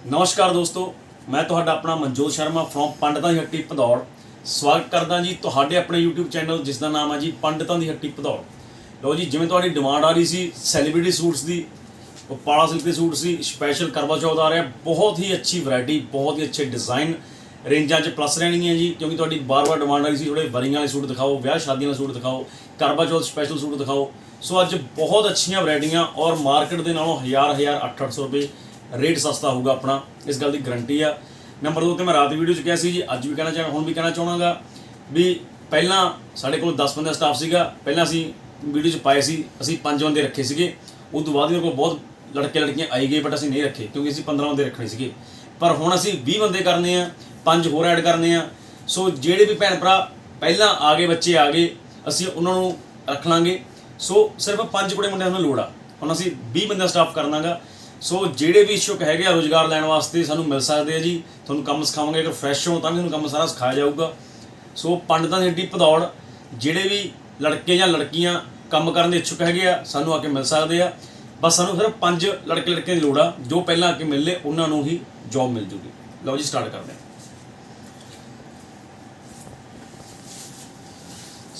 नमस्कार दोस्तों, मैं तुहाडा अपना मनजोत शर्मा फ्रॉम पंडितां दी हट्टी भदौड़ स्वागत करदा जी तुहाडे अपने यूट्यूब चैनल जिसका नाम है जी पंडितां दी हट्टी भदौड़। लो जी, जिवें तुहाडी डिमांड आ रही सी सैलीब्रिटी सूट्स की, पाला सिल्क के सूट सी, स्पैशल करवा चौथ आ रहा, बहुत ही अच्छी वैरायटी, बहुत ही अच्छे डिज़ाइन रेंजा च प्लस रहनी जी, क्योंकि तुहाडी बार बार डिमांड आ रही सी थोड़े वरियां वाले सूट दिखाओ, ब्याह शादियों वाले सूट दिखाओ, करवा चौथ स्पैशल सूट दिखाओ। सो अज बहुत अच्छियां वैरायटियां और मार्केट के नालों हज़ार 800 रुपये रेट सस्ता होगा अपना, इस गल की गारंटी आ। नंबर 2 तो मैं रात वीडियो कहा सी जी, अज भी कहना चाह हुण भी कहना चाहूँगा भी पहला साढ़े को 10 बंदे स्टाफ सीगा, पहला असी वीडियो पाए सी, असी 5 बंदे रखे सीगे, उस तो बाद मेरे को बहुत लड़के लड़कियां आई गए बट असी नहीं रखे क्योंकि असी 15 बंदे रखने सीगे, पर हुण असी 20 बंदे करने आ, 5 होर ऐड करने आ। सो ਜਿਹੜੇ भी भैन भरा पहला आ गए, बच्चे आ गए, असी उन्होंने रख लांगे। सो सिर्फ 5 कुड़े मुंडिਆਂ ਨੂੰ ਲੋੜ ਆ, ਹੁਣ ਅਸੀਂ 20 ਬੰਦਾ ਸਟਾਫ ਕਰਨਾ ਗਾ। सो ਜਿਹੜੇ भी इच्छुक है रोजगार लैन वास्ते सानू मिल सकते हैं जी, थोड़ा काम सिखावे, अगर फ्रैश हो तो भी काम सारा सिखाया जाऊगा। सो पंडितां दी हट्टी भदौड़ ਜਿਹੜੇ भी लड़के या लड़कियां काम करने इच्छुक है सानू आके मिल सकते हैं। बस सानू सिर्फ 5 लड़के लड़कियां की लोड़ आ, जो पहला आके मिल ले उन्होंने ही जॉब मिल जूगी। लो जी स्टार्ट करते हैं।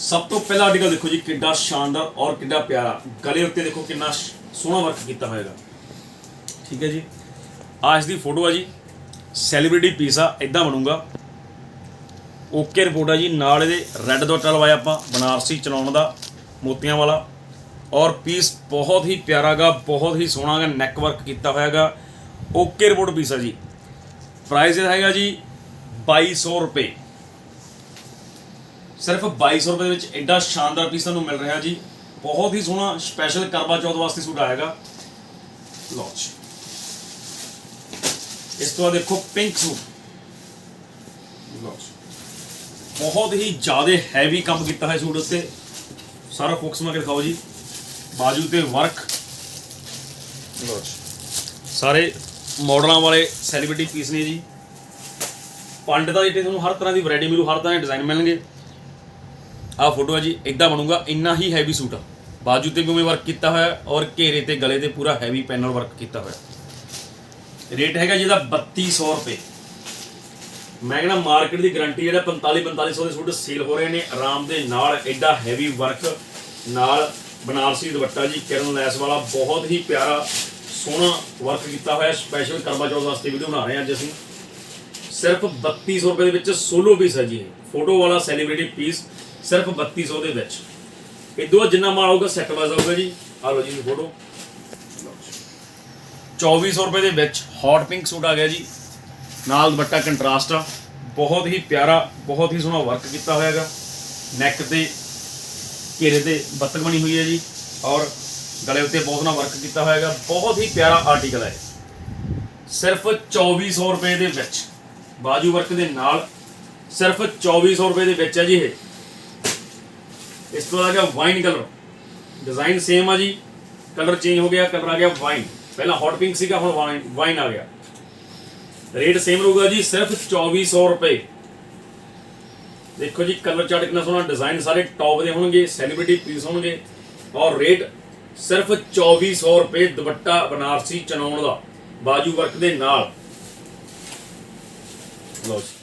सब तो पहला आर्टिकल देखो जी, किड्डा शानदार और किड्डा प्यारा, गले उत्ते देखो कितना सोहना वर्क किया होएगा, ठीक है जी। आ इसकी फोटो है जी, सैलीब्रिटी पीस आ, इदा बनूगा, ओके रिपोर्ट है जी। नाल ये रैड दुपट्टा लवाया आप बनारसी चलाउण दा मोतियां वाला, और पीस बहुत ही प्यारा गा, बहुत ही सोहना गा, नैक वर्क किया होएगा, ओके रिपोर्ट पीस है जी। प्राइस है जी 2200 रुपये, सिर्फ 2200 रुपये एडा शानदार पीस तुहानूं मिल रहा जी, बहुत ही सोहना स्पैशल करवा चौथ वास्ते सूट आएगा। लो जी, इस तो देखो पिंक सूट, बहुत ही ज़्यादा हैवी काम किया है सूट उत्ते, सारा फोकस मार के दिखाओ जी, बाजू ते वर्क, सारे मॉडलों वाले सैलीब्रिटी पीस ने जी। पंडितां दी तुहानूं हर तरह की वैरायटी मिलू, हर तरह के डिज़ाइन मिलेंगे। आ फोटो है जी, इदा बनूगा, इन्ना ही हैवी सूट आ, बाजू ते भी उमें वर्क किया हुआ और घेरे ते गले ते पूरा हैवी पैनल वर्क किया हुआ। रेट है जिहदा 3200 रुपये। मैं कहना मार्केट की गारंटी है, 4500 के सूट सेल हो रहे हैं आराम के नाल, एडा हैवी वर्क नाल बनारसी दुपट्टा जी, किरण लैस वाला, बहुत ही प्यारा सोहना वर्क किया हुआ। स्पैशल करवा चौथ वास्ते वीडियो बना रहे हैं अज असीं। सिर्फ 3200 रुपये के सोलो पीस है जी, फोटो वाला सैलीब्रिटी पीस सिर्फ 3200 के। इदों जिन्ना माल आऊगा सैट वाइज आऊगा जी। आ लो जी फोटो, 2400 रुपये के हॉट पिंक सूट आ गया जी, नाल दुपट्टा कंट्रास्ट आ, बहुत ही प्यारा, बहुत ही सोहना वर्क किया होएगा, नैक ते घेरे ते बत्तक बनी हुई है जी, और गले उत्ते बहुत सोहना वर्क किया होएगा, बहुत ही प्यारा आर्टिकल है। सिर्फ 2400 रुपये के बाजू वर्क के नाल, सिर्फ 2400 रुपये के है जी। ये इस तो आ गया वाइन कलर, डिज़ाइन सेम आ जी, कलर चेंज हो गया, कलर आ गया वाइन, पहला हॉट पिंक सीगा, हुण वाइन आ गया। रेट सेम रहूगा जी, सिर्फ 2400 रुपये। देखो जी कलर चार्ट कितना सोहना, डिज़ाइन सारे टॉप के होंगे, सैलीब्रिटी पीस होंगे, और रेट सिर्फ 2400 रुपये। दुपट्टा बनारसी चनौन का, बाजू वर्क के नाल। लो जी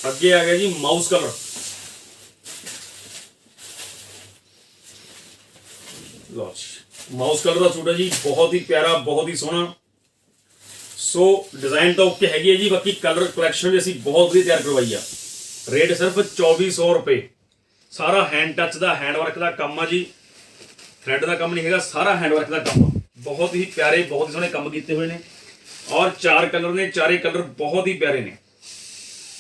अगे आ गया जी माउस कलर, लो जी माउस कलर का सूट है जी, बहुत ही प्यारा, बहुत ही सोहना। सो डिज़ाइन तो ओके हैगी है जी, बाकी कलर कलैक्शन भी असी बहुत वधिया तैयार करवाई आ। रेट सिर्फ 2400 रुपये। सारा हैंड टच का हैंड वर्क का काम आ जी, थ्रैड का काम नहीं है, सारा हैंड वर्क का काम आ, बहुत ही प्यारे, बहुत ही सोहने काम किए हुए हैं, और 4 कलर ने, चारे कलर बहुत ही प्यारे ने,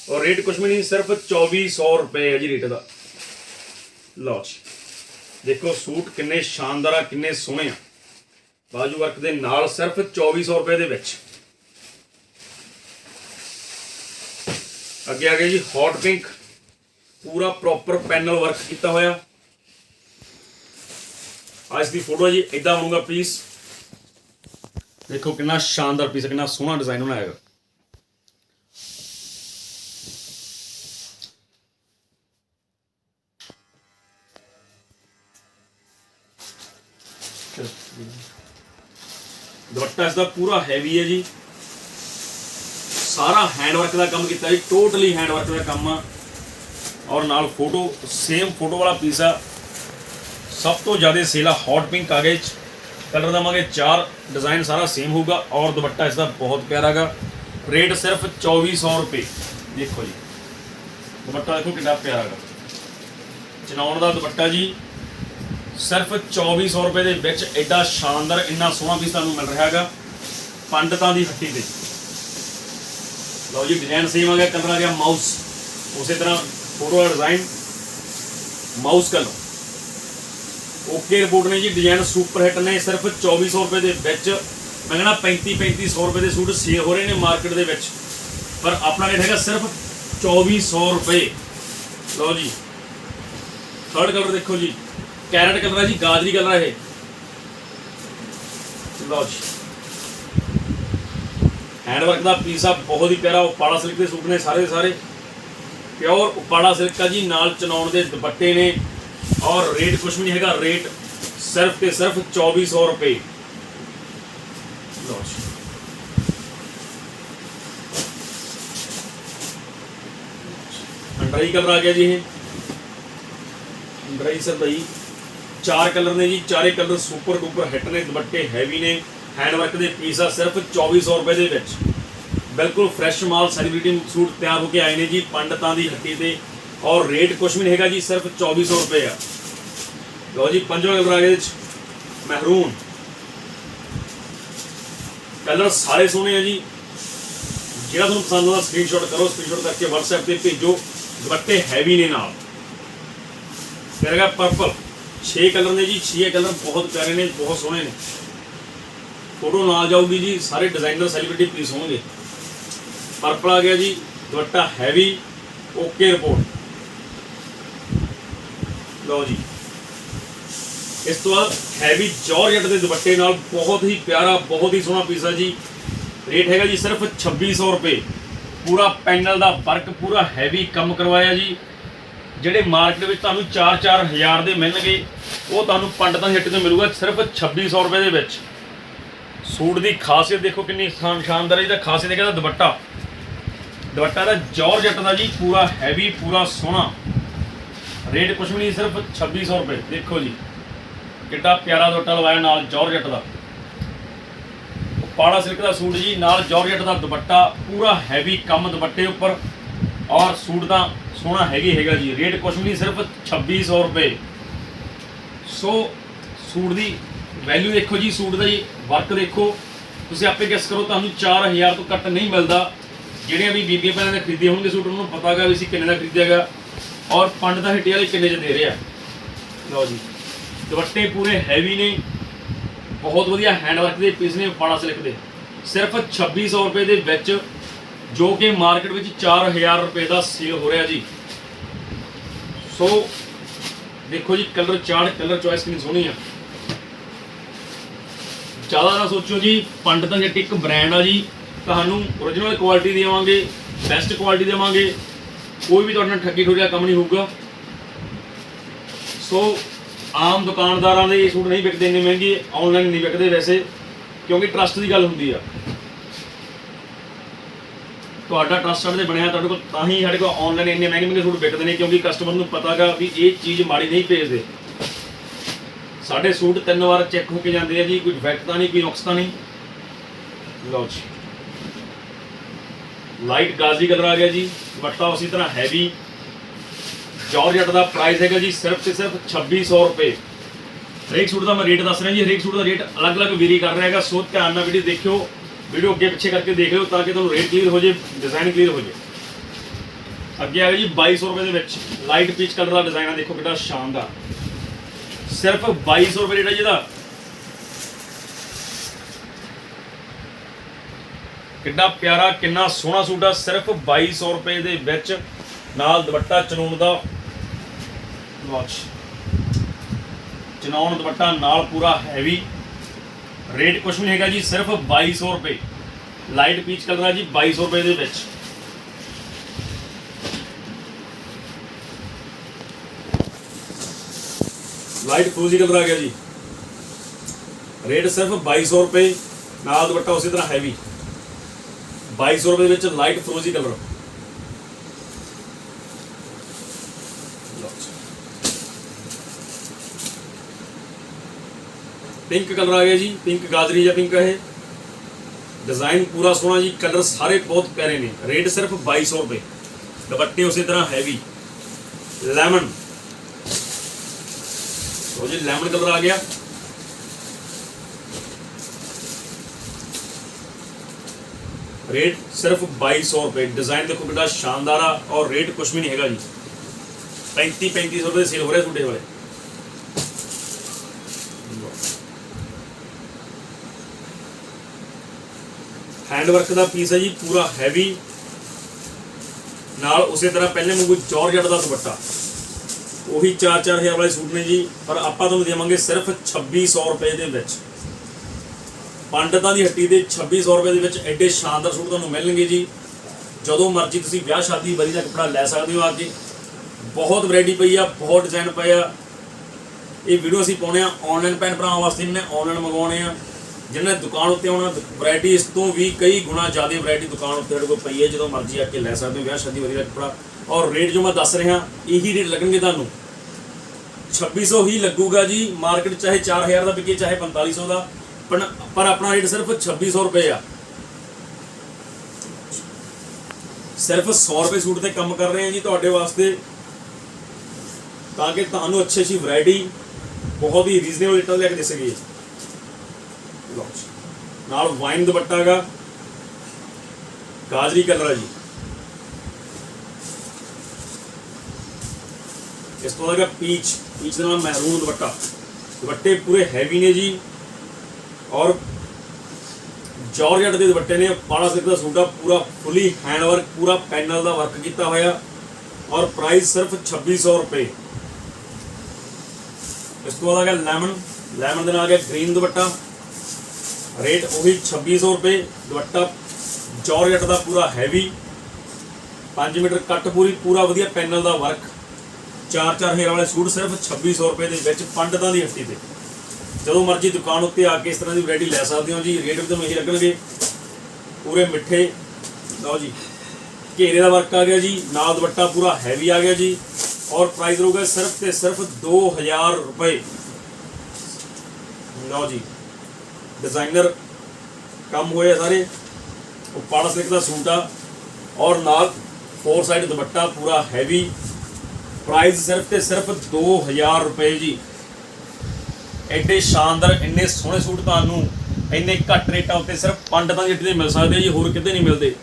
और रेट कुछ भी नहीं, सिर्फ 2400 रुपये है जी रेट का। लो जी देखो सूट किन्ने शानदार आ, किन्ने सोहने आ, बाजू वर्क के नाल, सिर्फ 2400 रुपये के। अगे आ गया जी हॉट पिंक, पूरा प्रॉपर पैनल वर्क किया होया। आज की फोटो है जी, इदा बनूंगा पीस, देखो कितना शानदार पीस, कितना सोहना डिजाइन बनाएगा। ਦੁਪੱਟਾ ਇਸ ਦਾ ਪੂਰਾ ਹੈਵੀ ਹੈ ਜੀ, ਸਾਰਾ ਹੈਂਡ ਵਰਕ ਦਾ ਕੰਮ ਕੀਤਾ ਜੀ, ਟੋਟਲੀ ਹੈਂਡ ਵਰਕ ਦਾ ਕੰਮ ਆ। ਔਰ ਨਾਲ ਫੋਟੋ ਸੇਮ ਫੋਟੋ ਵਾਲਾ ਪੀਸ ਆ। ਸਭ ਤੋਂ ਜ਼ਿਆਦਾ ਸੇਲ ਆ ਹੌਟ ਪਿੰਕ ਕਾਗਜ਼ ਕਲਰ ਦੇਵਾਂਗੇ, 4 ਡਿਜ਼ਾਈਨ ਸਾਰਾ ਸੇਮ ਹੋਊਗਾ। ਔਰ ਦੁਪੱਟਾ ਇਸ ਦਾ ਬਹੁਤ ਪਿਆਰਾ ਗਾ, ਰੇਟ ਸਿਰਫ 2400 ਰੁਪਏ। ਦੇਖੋ ਜੀ ਦੁਪੱਟਾ ਦੇਖੋ ਕਿੰਨਾ ਪਿਆਰਾ ਗਾ, ਚਨਾਉਣ ਦਾ ਦੁਪੱਟਾ ਜੀ, ਸਿਰਫ 2400 ਰੁਪਏ ਦੇ ਵਿੱਚ ਐਡਾ ਸ਼ਾਨਦਾਰ ਇੰਨਾ ਸੋਹਣਾ ਪੀਸ ਤੁਹਾਨੂੰ ਮਿਲ ਰਿਹਾ ਹੈਗਾ ਪੰਡਤਾਂ ਦੀ ਹੱਟੀ ਤੇ। ਲਓ ਜੀ ਡਿਜ਼ਾਈਨ ਸੇਮ ਆ ਗਿਆ, ਕਲਰ ਆ ਗਿਆ ਮਾਊਸ, ਉਸੇ ਤਰ੍ਹਾਂ ਫੋਟੋ ਦਾ design mouse colour. Okay report ਨੇ ਜੀ, ਡਿਜ਼ਾਈਨ ਸੁਪਰ ਹਿੱਟ ਨੇ। ਸਿਰਫ 2400 ਰੁਪਏ ਦੇ ਵਿੱਚ ਮੈਂ ਕਹਿੰਦਾ 3500 ਰੁਪਏ ਦੇ ਸੂਟ ਸੇਲ ਹੋ ਰਹੇ ਨੇ ਮਾਰਕੀਟ ਦੇ ਵਿੱਚ, ਪਰ ਆਪਣਾ ਰੇਟ ਹੈਗਾ ਸਿਰਫ 2400 ਰੁਪਏ। ਲਓ ਜੀ ਥਰਡ ਕਲਰ ਦੇਖੋ ਜੀ, ਕੈਰਟ ਕਲਰ ਹੈ ਜੀ, ਗਾਜਰੀ ਕਲਰ ਹੈ ਇਹ। ਲਓ ਜੀ हैंड वर्क का पीस आ, बहुत ही प्यारा उपाड़ा सिल्क के सूट ने सारे सारे प्योर उपाड़ा सिल्क का जी, नाल चनाउण दे दुपट्टे ने। और रेट कुछ भी नहीं है, रेट सिर्फ के सिर्फ 2400 रुपये। अंडरई कलर आ गया जी, अंडरई सर भाई 4 कलर ने जी, 4 कलर सुपर डुपर हिट ने, दुपट्टे हैवी ने, हैंड वर्क के पीस आ सिर्फ 2400 रुपए दे विच। बिल्कुल फ्रैश माल सैलीब्रिटी सूट तैयार होकर आए हैं जी पंडितां दी हट्टी ते। और रेट कुछ भी नहीं है जी, सिर्फ 2400 रुपए आ। लो जी पंजवा कलर आ गया महरून कलर, सारे सोहने हैं जी। जिहड़ा तुहानूं पसंद आता स्क्रीनशॉट करो, स्क्रीनशॉट करके WhatsApp पे भेजो। दुपट्टे हैवी ने नाल। फिर हैगा पर्पल, 6 कलर ने जी, 6 कलर बहुत प्यारे ने, बहुत सोहने ने। फोटो नाल जाऊगी जी, सारे डिजाइनर सैलीब्रिटी पीस होंगे। पर्पल आ गया जी, दुपट्टा हैवी, ओके रिपोर्ट। लो जी इस तो बाद हैवी जॉर्जेट के दुपट्टे नाल बहुत ही प्यारा, बहुत ही सोहना पीस है जी। रेट है जी सिर्फ 2600 रुपये। पूरा पैनल का वर्क, पूरा हैवी कम करवाया जी। ਜਿਹੜੇ ਮਾਰਕੀਟ ਵਿੱਚ ਤੁਹਾਨੂੰ 4-4 ਹਜ਼ਾਰ ਦੇ ਮਿਲਣਗੇ, ਉਹ ਤੁਹਾਨੂੰ ਪੰਡਤਾਂ ਦੀ ਹੱਟੀ ਤੋਂ ਮਿਲੂਗਾ ਸਿਰਫ 2600 ਰੁਪਏ ਦੇ ਵਿੱਚ। सूट की खासियत देखो कितनी शानदार है। खासियत है दुपट्टा, दुपट्टा का जॉर्जेट का जी, पूरा हैवी, पूरा सोहना। रेट कुछ भी नहीं, सिर्फ 2600 रुपये। देखो जी कितना प्यारा दुपट्टा लवाया नाल जॉर्जेट का, पाड़ा सिल्क का सूट जी, नाल जॉर्जेट का दुपट्टा, पूरा हैवी कम दुपट्टे उपर। और सूट का सोहना हैवी हैगा जी। रेट कुछ भी नहीं, सिर्फ 2600 रुपये। सो सूट की वैल्यू देखो जी, सूट का जी वर्क देखो, तुसीं आपे गैस करो, तुहानूं 4000 तो घट नहीं मिलता। जिहड़ियां भी बीबियां पहले ने खरीदे होंगे सूट, उन्होंने पता गा भी असीं किन्ने दा खरीदिया गया और पंडितां हट्टी वाले किन्ने च दे रहे हैं। लो जी दुपट्टे पूरे हैवी ने, बहुत वधिया हैंड वर्क के पीस ने, पाड़ा सिल्क के। सिर्फ 2600 रुपये के विच, जो कि मार्केट में 4000 रुपये का सेल हो रहा जी। सो देखो जी कलर चार्ट, कलर चॉइस कितनी सोहनी है। ज़्यादा ना सोचो जी, पंडितां दी हट्टी एक ब्रांड आ जी। तुहानूं ओरिजिनल क्वालिटी देवांगे, बेस्ट क्वालिटी देवांगे, कोई भी तुहाडे नाल ठगी ठोरी दा काम नहीं होगा। सो आम दुकानदारां दे सूट नहीं विकदे इन्ने महंगे, ऑनलाइन नहीं विकदे वैसे, क्योंकि ट्रस्ट की गल हुंदी आ। तुहाडा ट्रस्ट साडे ते बनिया, तुहाडे कोल तां ही साडे कोल ऑनलाइन इन्ने महंगे महंगे सूट विकदे ने, क्योंकि कस्टमर नूं पता गा भी ये चीज़ माड़ी नहीं भेजदे। साढ़े सूट 3 बार चैक होके जाते हैं जी, कोई डिफेक्ट तो नहीं, कोई नुक्स तो नहीं। लो जी लाइट गाजी कलर आ गया जी, दुपट्टा उसी तरह हैवी जॉर्जेट का। प्राइस है जी सिर्फ से सिर्फ 2600 रुपये। हरेक सूट का मैं रेट दस रहा जी, हरेक सूट का रेट अलग अलग वेरी कर रहा है। सो ध्यान नाल वीडियो देखियो, वीडियो अगे पिछे करके देख लो ताकि तुहानूं रेट क्लीयर हो जाए, डिजाइन क्लीयर हो जाए। अगे आ गया जी 2200 रुपये के विच लाइट पीच कलर का डिजाइन, देखो कितना शानदार। सिर्फ 2200 रुपये रेट है जी। कितना प्यारा, कितना सोहना सूट आ, सिर्फ 2200 रुपये दे विच, नाल दुपट्टा चनून दा। चनौन दुपट्टा नाल पूरा हैवी। रेट कुछ भी नहीं है जी, सिर्फ 2200 रुपये। लाइट पीच कलर है जी, 2200 रुपये दे विच। लाइट फ्रोजी कलर आ गया जी। रेट सिर्फ 2200 रुपये। ਨਾਲ ਦੁਪੱਟਾ ਉਸੇ ਤਰ੍ਹਾਂ ਹੈਵੀ 2200 ਰੁਪਏ ਦੇ ਵਿੱਚ ਲਾਈਟ ਫਰੋਜ਼ੀ ਕਲਰ। पिंक कलर आ गया जी, पिंक गाजरी या पिंक है। डिज़ाइन पूरा सोहना जी, कलर सारे बहुत प्यारे ने। रेट सिर्फ 2200 रुपये। दुपट्टे उसी तरह हैवी लैमन, तो जी लैमन कलर आ गया। रेट सिर्फ 2200 रुपये। डिज़ाइन देखो बेटा शानदार आ, और रेट कुछ भी नहीं है जी। 3500 रुपये सेल हो रहे सूटे वाले। हैंडवर्क का पीस है जी, पूरा हैवी नाल उस तरह पहले वांगू जॉर्जेट का दुपट्टा। ਉਹੀ 4-4000 वाले सूट ने जी, पर ਆਪਾਂ ਤੁਹਾਨੂੰ ਦੇਵਾਂਗੇ सिर्फ 2600 रुपए ਦੇ ਵਿੱਚ। ਪੰਡਤਾਂ ਦੀ ਹੱਟੀ ਦੇ 2600 रुपए ਦੇ ਵਿੱਚ ਐਡੇ ਸ਼ਾਨਦਾਰ सूट ਤੁਹਾਨੂੰ ਮਿਲਣਗੇ ਜੀ। ਜਦੋਂ ਮਰਜ਼ੀ ਤੁਸੀਂ ਵਿਆਹ ਸ਼ਾਦੀ ਬਰੀ ਦਾ ਕੱਪੜਾ ਲੈ ਸਕਦੇ ਹੋ ਆ ਕੇ। ਬਹੁਤ ਵੈਰਾਈਟੀ ਪਈ ਆ, ਬਹੁਤ ਡਿਜ਼ਾਈਨ ਪਏ ਆ। ਇਹ ਵੀਡੀਓ ਅਸੀਂ ਪਾਉਣੇ ਆ ਆਨਲਾਈਨ ਭੈਣ ਭਰਾਵਾਂ ਵਾਸਤੇ, ਜਿਹਨੇ ਆਨਲਾਈਨ ਮੰਗਵਾਉਣੇ ਆ। ਜਿਹਨੇ ਦੁਕਾਨ ਉੱਤੇ ਆਉਣਾ, ਵੈਰਾਈਟੀ ਇਸ ਤੋਂ ਵੀ ਕਈ ਗੁਣਾ ਜ਼ਿਆਦਾ ਵੈਰਾਈਟੀ ਦੁਕਾਨ ਉੱਤੇ ਸਾਡੇ ਕੋਲ ਪਈ ਹੈ। ਜਦੋਂ ਮਰਜ਼ੀ ਆ ਕੇ ਲੈ ਸਕਦੇ ਹੋ ਵਿਆਹ ਸ਼ਾਦੀ ਵਾਲੀ ਦਾ ਕੱਪੜਾ। ਔਰ ਰੇਟ ਜੋ ਮੈਂ ਦੱਸ ਰਿਹਾ ਇਹੀ ਰੇਟ ਲੱਗਣਗੇ ਤੁਹਾਨੂੰ, 2600 ਹੀ ਲੱਗੂਗਾ ਜੀ। ਮਾਰਕੀਟ ਚਾਹੇ 4000 ਦਾ ਵਿਕੇ, ਚਾਹੇ 4500 ਦਾ, ਪਰ ਆਪਣਾ ਰੇਟ ਸਿਰਫ 2600 ਰੁਪਏ ਆ। ਸਿਰਫ 100 ਰੁਪਏ ਸੂਟ ਤੇ ਕੰਮ ਕਰ ਰਹੇ ਹਾਂ ਜੀ ਤੁਹਾਡੇ ਵਾਸਤੇ, ਤਾਂ ਕਿ ਤੁਹਾਨੂੰ ਅੱਛੀ ਅੱਛੀ ਵੈਰਾਈਟੀ ਬਹੁਤ ਹੀ ਰੀਜ਼ਨੇਬਲ ਰੇਟਾਂ ਲੈ ਕੇ ਦੇ ਸਕੀਏ। ਨਾਲ ਵਾਈਨ ਦੁਪੱਟਾ ਹੈਗਾ, ਗਾਜਰੀ ਕਲਰ ਹੈ ਜੀ। ਇਸ ਤੋਂ ਬਾਅਦ ਪੀਚ ਦੇ ਨਾਲ ਮਹਿਰੂਨ ਦੁਪੱਟਾ। ਦੁਪੱਟੇ ਪੂਰੇ ਹੈਵੀ ਨੇ ਜੀ, ਔਰ ਜॉर्जेट ਦੇ ਦੁਪੱਟੇ ਨੇ। ਪਾਲਾ ਸਿਲਕ ਦਾ ਸੂਟ ਆ, ਪੂਰਾ ਫੁੱਲੀ हैंड वर्क, पूरा पैनल ਦਾ ਵਰਕ ਕੀਤਾ ਹੋਇਆ, ਔਰ ਪ੍ਰਾਈਸ ਸਿਰਫ 2600 रुपए। ਇਸ ਤੋਂ ਬਾਅਦ ਆ ਗਿਆ ਲੈਮਨ ਦੇ ਨਾਲ ਆ ਗਿਆ ग्रीन ਦੁਪੱਟਾ। रेट वही 2600 रुपए। दुपट्टा जॉर्जेट का पूरा हैवी 5 मीटर कट, पूरा वधिया पैनल का वर्क। 4-4000 वाले सूट सिर्फ 2600 रुपए के विच पंडितां दी हट्टी ते। जो मर्जी दुकान उत्ते आके इस तरह की वैरायटी लै सकते हो जी। रेट भी तुहानूं यही लगणगे, पूरे मिठे। लो जी घेरे का वर्क आ गया जी, नाल दुपट्टा पूरा हैवी आ गया जी, और प्राइस रहूगा सिर्फ ते सिर्फ 2000 रुपए। लो जी डिजाइनर काम होए सारे। वो पाड़ा सिल्क का सूट आ, और नाल 4 साइड दुपट्टा पूरा हैवी। प्राइस सिर्फ ते सिर्फ 2000 रुपए जी। एडे शानदार इन्ने सोहने सूट तुहानूं इन्ने घट रेटां उत्ते सिर्फ पंडितां दी हट्टी ते मिल सकदे जी, होर किते नहीं मिलते।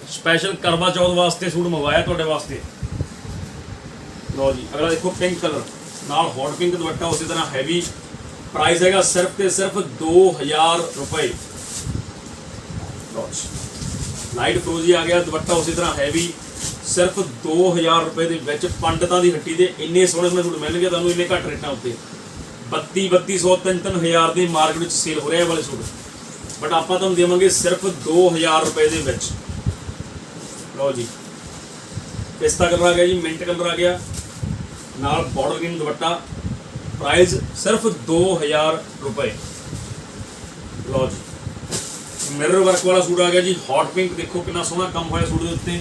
स्पैशल करवा चौथ वास्ते सूट मंगवाया तुहाडे वास्ते। लो जी अगला देखो पिंक कलर नाल हॉट पिंक दुपट्टा उसी तरह हैवी। प्राइस है सिर्फ ते सिर्फ 2000 रुपए। लाइट फ्रोजी आ गया, दुपट्टा उसी तरह हैवी, सिर्फ 2000 रुपए के विच पंडितां दी हट्टी दे इन्ने सोहणे सोहणे सूट मिलणगे तुहानूं इन्ने घट रेटां उत्ते। 3200 3-3000 ਦੀ मार्केट ਵਿੱਚ सेल हो रहे वाले सूट, बट आपां तुहानूं देवांगे सिर्फ 2000 रुपए ਦੇ ਵਿੱਚ। लो जी पिस्ता कलर आ गया जी, मिंट कलर आ गया, नाल बॉर्डर ग्रीन दुपट्टा। प्राइस सिर्फ 2000 रुपए। लो जी मिरर वर्क वाला सूट आ गया जी, हॉट पिंक। देखो कितना सोहना काम होया सूट के उत्ते,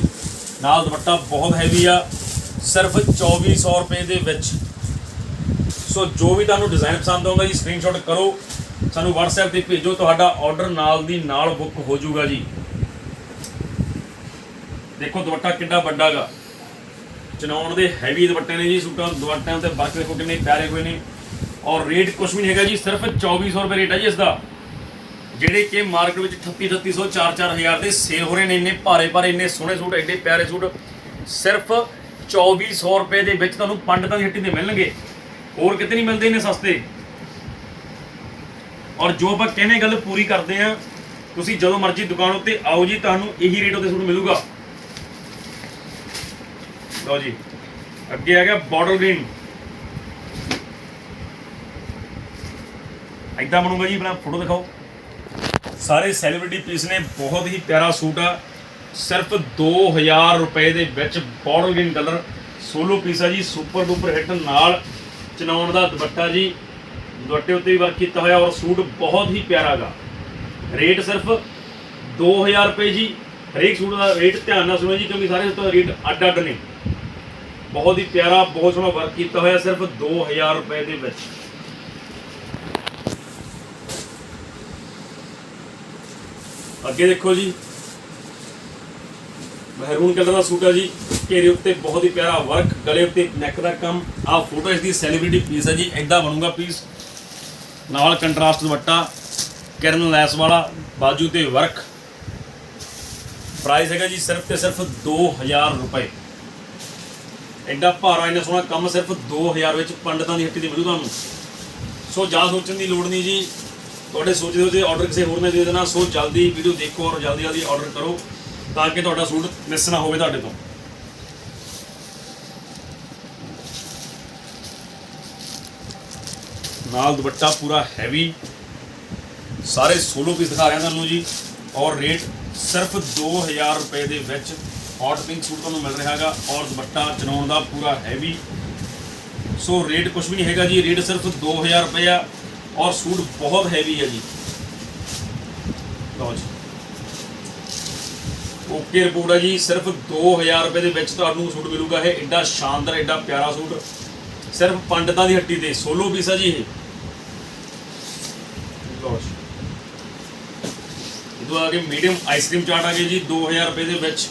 नाल दुपट्टा बहुत हैवी आ, सिर्फ 2400 रुपए दे विच। सो जो भी तुहानूं डिज़ाइन पसंद आउंदा जी स्क्रीनशॉट करो, सानूं WhatsApp ते भेजो, तुहाडा ऑर्डर नाल दी नाल बुक हो जाऊगा जी। देखो दुपट्टा कितना बड़ा गा, चनाउण दे हैवी दुपट्टे ने जी। सूटां दुपट्टियां ते वर्क देखो कितने प्यारे हुए ने, और रेट कुछ भी नहीं है जी, सिर्फ 2400 रुपये रेट है जी इसका। ਜਿਹੜੇ कि मार्केट में 3800 4-4000 के सेल हो रहे हैं। इन्ने भारे इन्ने सोहने सूट, एडे प्यारे सूट सिर्फ 2400 रुपए के विच तुहानूं पंडितां दी हट्टी ते मिलणगे, होर किते नहीं मिलते इन्ने सस्ते। और जो आपां कहने गल पूरी करते हैं, तुसीं जदों मर्जी दुकान उत्ते आओ जी, तुहानूं यही रेट उत्ते सूट मिलूगा। लो जी अगे आ गया बॉर्डर ग्रीन, इदा बनूंगा जी। अपना फोटो दिखाओ। सारे सैलीब्रिटी पीस ने, बहुत ही प्यारा सूट आ, सिर्फ 2000 रुपए के विच border green colour solo piece है जी, सुपर डुपर हिट। नाल चनाउण दा दुपट्टा जी, दुपट्टे उत्ते भी वर्क किया होया, और सूट बहुत ही प्यारा गा। रेट सिर्फ 2000 रुपए जी। हरेक सूट का रेट ध्यान नाल सुनो जी, क्योंकि सारे सूट रेट अड अड ने। बहुत ही प्यारा, बहुत सोहना वर्क किया हुआ, सिर्फ 2000 रुपए दे विच। अगे देखो जी, महरून कलर का सूट है जी, घेरे उत्ते बहुत ही प्यारा वर्क, गले उत्ते नैक का काम। आ फोटो इसकी सैलीब्रिटी पीस है जी, इदा बनूगा पीस। नाल कंट्रास्ट दुपट्टा, किरण लैस वाला, बाजू ते वर्क। प्राइस है जी सिर्फ तो सिर्फ 2000 रुपए। एडा भारा इन्ना सोहना काम सिर्फ 2000 में पंडितां दी हट्टी ते मिलू तुहानूं। सो ज़्यादा सोचने की लोड़ नहीं जी, तुहाडे सोचते सोचते ऑर्डर किसी होर ने दे देना। सो जल्दी वीडियो देखो और जल्दी जल्दी ऑर्डर करो, ताकि तुहाडा सूट मिस ना होवे तुहाडे तो। नाल दुपट्टा पूरा हैवी, सारे सोलो पीस दिखा रहे हैं तुहानूं जी। और रेट सिर्फ 2000 रुपए दे विच हॉट पिंक सूट तुहानूं मिल रहा है। और दुपट्टा चनाउण दा पूरा हैवी। सो रेट कुछ भी नहीं हैगा जी, रेट सिर्फ 2000 रुपया। और सूट बहुत हैवी है जी। लो जी, ओके रिपोर्ट है जी, सिर्फ 2000 रुपए दे विच तुहानूं सूट मिलूगा। है एडा शानदार, एडा प्यारा सूट, सिर्फ पंडितां दी हट्टी ते सोलो पीस है जी। ये लो जी, इदों आगे मीडियम आइसक्रीम चाट आ गई जी 2000 रुपए दे विच।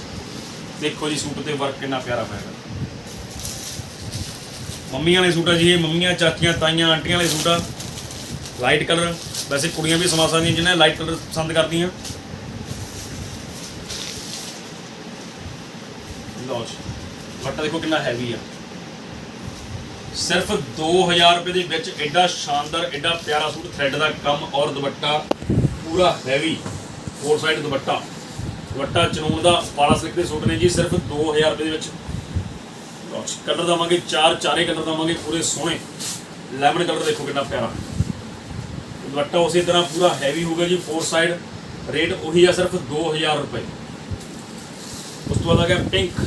देखो जी सूट ते वर्क कितना प्यारा पैगा। मम्मियां वाले सूट है जी, ये मम्मियां, चाचियां, ताइयां, आंटियां वाले सूट आ। लाइट कलर, वैसे कुड़ियां भी समा सकदियां जिन्हें लाइट कलर पसंद करदियां। लो जी, दुपट्टा देखो कितना हैवी है। सिर्फ 2000 रुपए दे विच एडा शानदार, एडा प्यारा सूट, थ्रेड का कम और दुपट्टा पूरा हैवी, 4 साइड दुपट्टा। दुपट्टा चनून का पाला सिल्क के सूट ने जी, सिर्फ 2000 रुपए दे विच। कलर देवांगे चारे कलर देवांगे पूरे सोहने। लैमन कलर देखो कितना प्यारा। दुपट्टा उसी तरह पूरा हैवी होगा जी, 4 साइड। रेट वही है सिर्फ 2000 रुपए। उस तो बाद आ गया पिंक।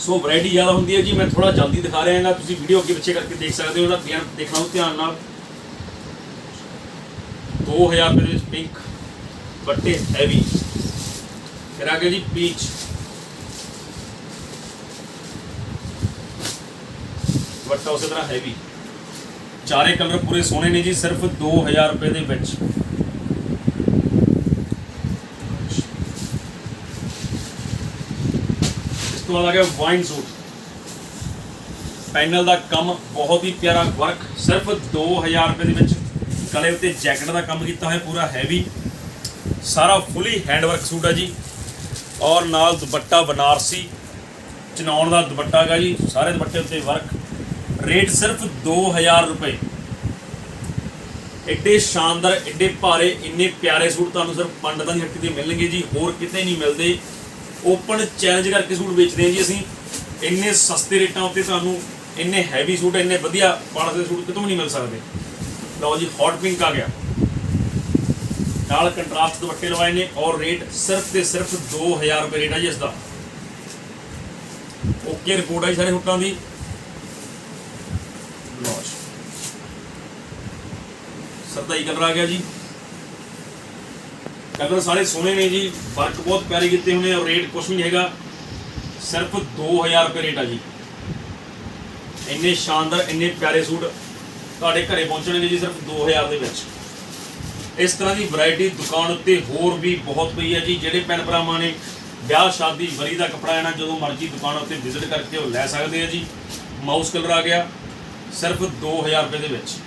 सो वैरायटी ज़्यादा होंगी है जी, मैं थोड़ा जल्दी दिखा रहा हाँ, तुम वीडियो अगे पिछे करके देख सकते हो। देखना हो ध्यान नाल। 2000 रुपए पिंक, दुपट्टे हैवी। फिर आ गया जी पीच, दुपट्टा उस तरह हैवी। चारे कलर पूरे सोने ने जी, सिर्फ 2000 रुपए दे विच। इस तो बाद आ गया वाइन सूट, पैनल का कम, बहुत ही प्यारा वर्क, सिर्फ 2000 रुपए दे विच। गले उत्ते जैकेट का काम किया है पूरा हैवी, सारा फुली हैंडवर्क सूट है जी। और नाल दुपट्टा बनारसी चनाउण का दुपट्टा है जी, सारे दुपट्टे उत्ते वर्क। रेट सिर्फ 2000 रुपए। एडे शानदार, एडे भारे, इन्ने प्यारे सूट तुहानूं सिर्फ पंडितां दी हट्टी ते मिलणगे जी, होर किते नहीं मिलते। ओपन चैलेंज करके सूट बेचते हैं जी असीं। इन्ने सस्ते रेटां उत्ते तुहानूं इन्ने हैवी सूट, इन्ने वधिया क्वालिटी दे सूट कितों नहीं मिल सकते। लो जी, हॉट पिंक आ गया, नाल कंट्रास्ट दुपट्टे लवाए ने। और रेट सिर्फ ते सिर्फ 2000 रुपए रेट है जी इसका। ओके रिपोर्ट है सारे सूटों की। सरदाई कलर आ गया जी, कलर सारे सोने ने जी, वर्क बहुत प्यारे किए हुए। और रेट कुछ भी नहीं है, सिर्फ 2000 रुपये रेट है जी। इन्ने शानदार, इन्ने प्यारे सूट तुहाडे घरे पहुंचणगे जी, सिर्फ 2000 दे विच। इस तरह की वैरायटी दुकान उत्ते होर भी बहुत पई है जी। जिहड़े भैन भरावां ने ब्याह शादी वरी का कपड़ा है ना, जो मर्जी दुकान उत्ते विजिट करके वो लै सकते हैं जी। माउस कलर आ गया, सिर्फ 2000 रुपये दे विच।